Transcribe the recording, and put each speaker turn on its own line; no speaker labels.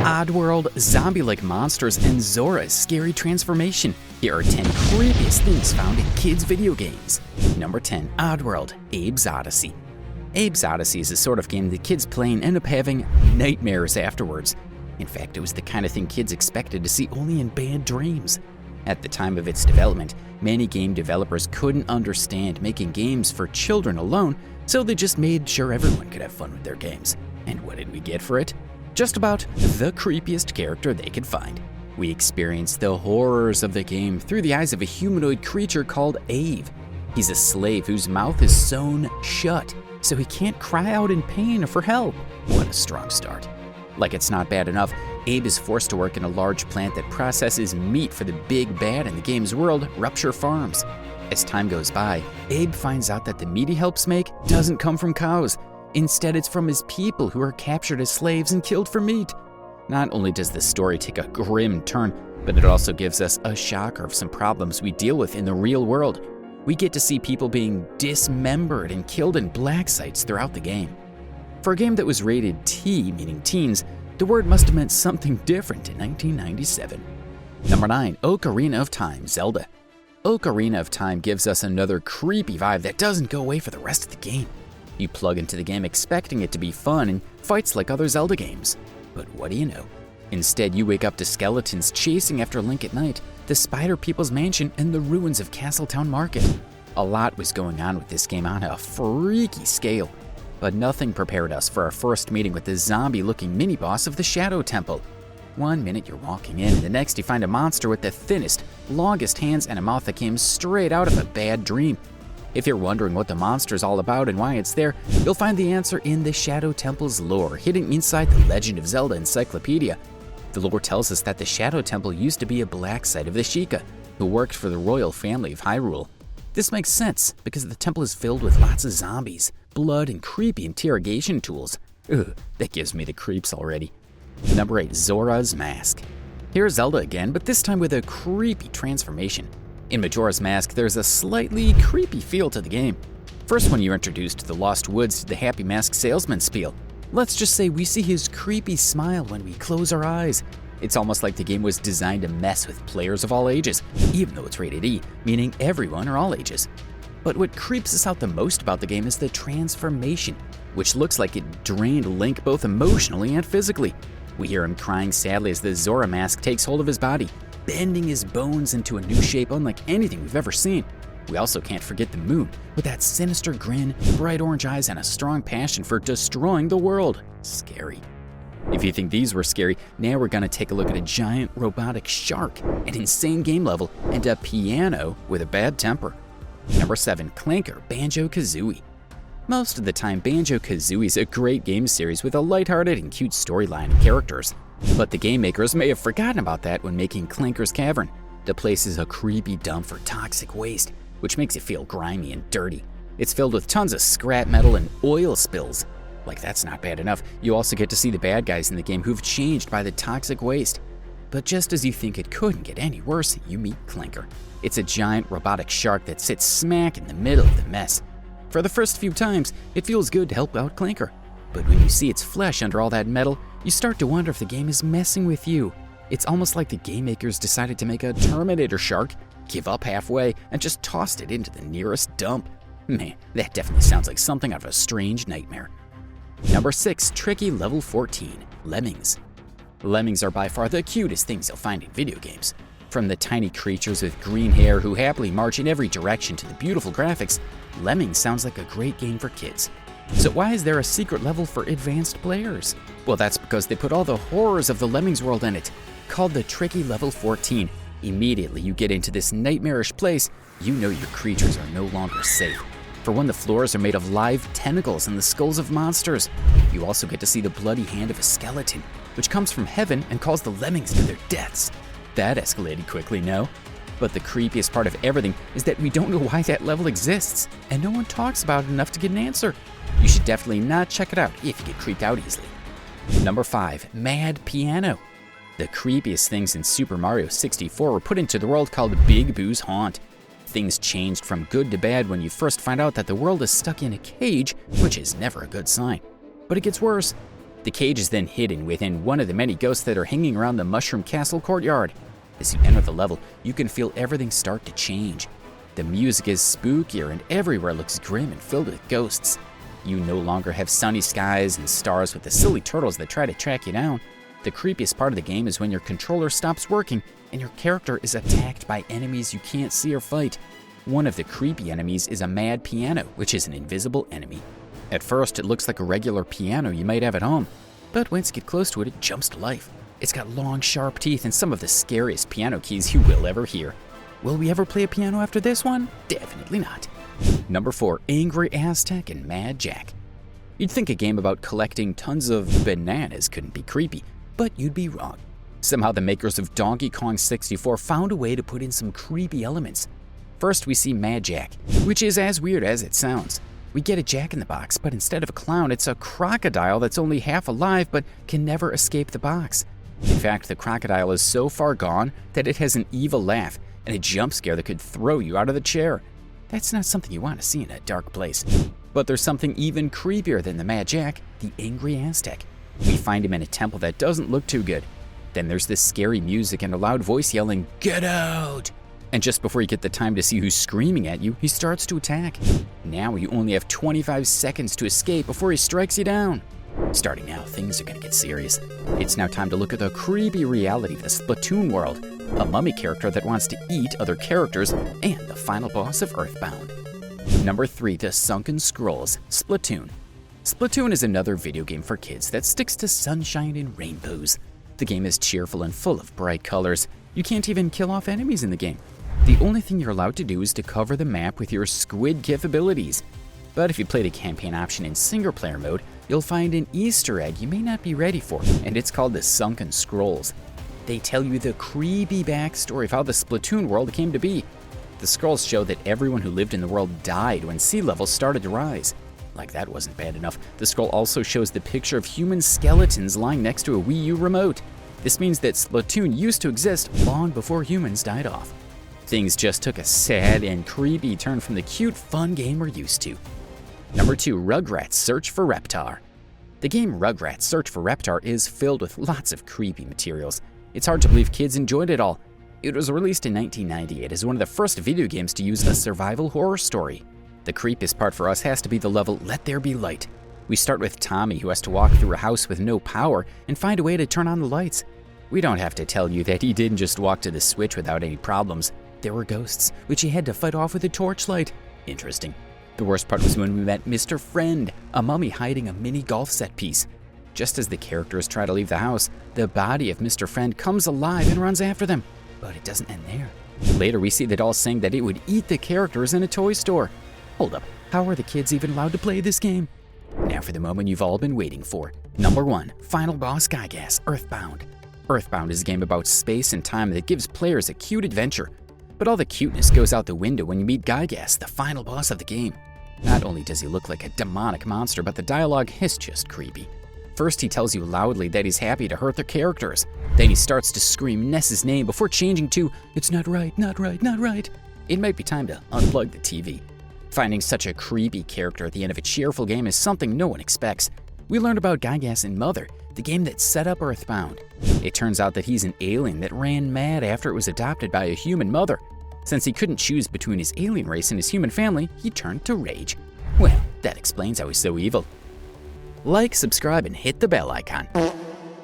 Oddworld, zombie-like monsters, and Zora's scary transformation. Here are 10 creepiest things found in kids' video games. Number 10. Oddworld, Abe's Odyssey. Abe's Odyssey is a sort of game that kids play and end up having nightmares afterwards. In fact, it was the kind of thing kids expected to see only in bad dreams. At the time of its development, many game developers couldn't understand making games for children alone, so they just made sure everyone could have fun with their games. And what did we get for it? Just about the creepiest character they could find. We experienced the horrors of the game through the eyes of a humanoid creature called Abe. He's a slave whose mouth is sewn shut, so he can't cry out in pain or for help. What a strong start. Like it's not bad enough, Abe is forced to work in a large plant that processes meat for the big bad in the game's world, Rupture Farms. As time goes by, Abe finds out that the meat he helps make doesn't come from cows. Instead, it's from his people who are captured as slaves and killed for meat. Not only does the story take a grim turn, but it also gives us a shocker of some problems we deal with in the real world. We get to see people being dismembered and killed in black sites throughout the game. For a game that was rated T, meaning teens, the word must have meant something different in 1997. Number 9. Ocarina of Time, Zelda. Ocarina of Time gives us another creepy vibe that doesn't go away for the rest of the game. You plug into the game expecting it to be fun and fights like other Zelda games. But what do you know? Instead, you wake up to skeletons chasing after Link at night, the Spider People's Mansion, and the ruins of Castletown Market. A lot was going on with this game on a freaky scale, but nothing prepared us for our first meeting with the zombie-looking mini-boss of the Shadow Temple. One minute you're walking in, and the next you find a monster with the thinnest, longest hands and a mouth that came straight out of a bad dream. If you're wondering what the monster is all about and why it's there, you'll find the answer in the Shadow Temple's lore, hidden inside the Legend of Zelda encyclopedia. The lore tells us that the Shadow Temple used to be a black site of the Sheikah, who worked for the royal family of Hyrule. This makes sense, because the temple is filled with lots of zombies, blood, and creepy interrogation tools. Ugh, that gives me the creeps already. Number 8. Zora's Mask. Here's Zelda again, but this time with a creepy transformation. In Majora's Mask, there's a slightly creepy feel to the game. First, when you're introduced to the Lost Woods to the Happy Mask salesman spiel, let's just say we see his creepy smile when we close our eyes. It's almost like the game was designed to mess with players of all ages, even though it's rated E, meaning everyone or all ages. But what creeps us out the most about the game is the transformation, which looks like it drained Link both emotionally and physically. We hear him crying sadly as the Zora mask takes hold of his body, bending his bones into a new shape unlike anything we've ever seen. We also can't forget the moon, with that sinister grin, bright orange eyes, and a strong passion for destroying the world. Scary. If you think these were scary, now we're gonna take a look at a giant robotic shark, an insane game level, and a piano with a bad temper. Number 7. Clanker, Banjo-Kazooie. Most of the time, Banjo-Kazooie is a great game series with a lighthearted and cute storyline and characters. But the game makers may have forgotten about that when making Clanker's Cavern. The place is a creepy dump for toxic waste, which makes it feel grimy and dirty. It's filled with tons of scrap metal and oil spills. Like that's not bad enough, you also get to see the bad guys in the game who've changed by the toxic waste. But just as you think it couldn't get any worse, you meet Clanker. It's a giant robotic shark that sits smack in the middle of the mess. For the first few times, it feels good to help out Clanker. But when you see its flesh under all that metal, you start to wonder if the game is messing with you. It's almost like the game makers decided to make a Terminator shark, give up halfway, and just tossed it into the nearest dump. Man, that definitely sounds like something out of a strange nightmare. Number 6. Tricky Level 14, Lemmings. Lemmings are by far the cutest things you'll find in video games. From the tiny creatures with green hair who happily march in every direction to the beautiful graphics, Lemmings sounds like a great game for kids. So why is there a secret level for advanced players? Well, that's because they put all the horrors of the Lemmings world in it. Called the Tricky Level 14, immediately you get into this nightmarish place, you know your creatures are no longer safe. For one, the floors are made of live tentacles and the skulls of monsters. You also get to see the bloody hand of a skeleton, which comes from heaven and calls the lemmings to their deaths. That escalated quickly, no? But the creepiest part of everything is that we don't know why that level exists, and no one talks about it enough to get an answer. You should definitely not check it out if you get creeped out easily. Number 5. Mad Piano. The creepiest things in Super Mario 64 were put into the world called Big Boo's Haunt. Things changed from good to bad when you first find out that the world is stuck in a cage, which is never a good sign. But it gets worse. The cage is then hidden within one of the many ghosts that are hanging around the Mushroom Castle courtyard. As you enter the level, you can feel everything start to change. The music is spookier and everywhere looks grim and filled with ghosts. You no longer have sunny skies and stars with the silly turtles that try to track you down. The creepiest part of the game is when your controller stops working and your character is attacked by enemies you can't see or fight. One of the creepy enemies is a mad piano, which is an invisible enemy. At first, it looks like a regular piano you might have at home, but once you get close to it, it jumps to life. It's got long, sharp teeth and some of the scariest piano keys you will ever hear. Will we ever play a piano after this one? Definitely not. Number 4, Angry Aztec and Mad Jack. You'd think a game about collecting tons of bananas couldn't be creepy, but you'd be wrong. Somehow the makers of Donkey Kong 64 found a way to put in some creepy elements. First, we see Mad Jack, which is as weird as it sounds. We get a Jack-in-the-Box, but instead of a clown, it's a crocodile that's only half alive but can never escape the box. In fact, the crocodile is so far gone that it has an evil laugh and a jump scare that could throw you out of the chair. That's not something you want to see in a dark place. But there's something even creepier than the Mad Jack, the Angry Aztec. We find him in a temple that doesn't look too good. Then there's this scary music and a loud voice yelling, "Get out!" And just before you get the time to see who's screaming at you, he starts to attack. Now you only have 25 seconds to escape before he strikes you down. Starting now, things are gonna get serious. It's now time to look at the creepy reality of the Splatoon world, a mummy character that wants to eat other characters, and the final boss of Earthbound. Number 3, The Sunken Scrolls, Splatoon. Splatoon is another video game for kids that sticks to sunshine and rainbows. The game is cheerful and full of bright colors. You can't even kill off enemies in the game. The only thing you're allowed to do is to cover the map with your squid gif abilities. But if you play the campaign option in single-player mode, you'll find an Easter egg you may not be ready for, and it's called the Sunken Scrolls. They tell you the creepy backstory of how the Splatoon world came to be. The scrolls show that everyone who lived in the world died when sea levels started to rise. Like that wasn't bad enough, the scroll also shows the picture of human skeletons lying next to a Wii U remote. This means that Splatoon used to exist long before humans died off. Things just took a sad and creepy turn from the cute, fun game we're used to. Number 2, Rugrats Search for Reptar. The game Rugrats Search for Reptar is filled with lots of creepy materials. It's hard to believe kids enjoyed it all. It was released in 1998 as one of the first video games to use a survival horror story. The creepiest part for us has to be the level Let There Be Light. We start with Tommy, who has to walk through a house with no power and find a way to turn on the lights. We don't have to tell you that he didn't just walk to the switch without any problems. There were ghosts, which he had to fight off with a torchlight. Interesting. The worst part was when we met Mr. Friend, a mummy hiding a mini golf set piece. Just as the characters try to leave the house, the body of Mr. Friend comes alive and runs after them. But it doesn't end there. Later, we see the doll saying that it would eat the characters in a toy store. Hold up, how are the kids even allowed to play this game? Now for the moment you've all been waiting for. Number 1, Final Boss Gygas, Earthbound. Earthbound is a game about space and time that gives players a cute adventure. But all the cuteness goes out the window when you meet Gygas, the final boss of the game. Not only does he look like a demonic monster, but the dialogue is just creepy. First, he tells you loudly that he's happy to hurt the characters. Then he starts to scream Ness's name before changing to, "It's not right, not right, not right." It might be time to unplug the TV. Finding such a creepy character at the end of a cheerful game is something no one expects. We learned about Gygas in Mother, the game that set up Earthbound. It turns out that he's an alien that ran mad after it was adopted by a human mother. Since he couldn't choose between his alien race and his human family, he turned to rage. Well, that explains how he's so evil. Like, subscribe, and hit the bell icon.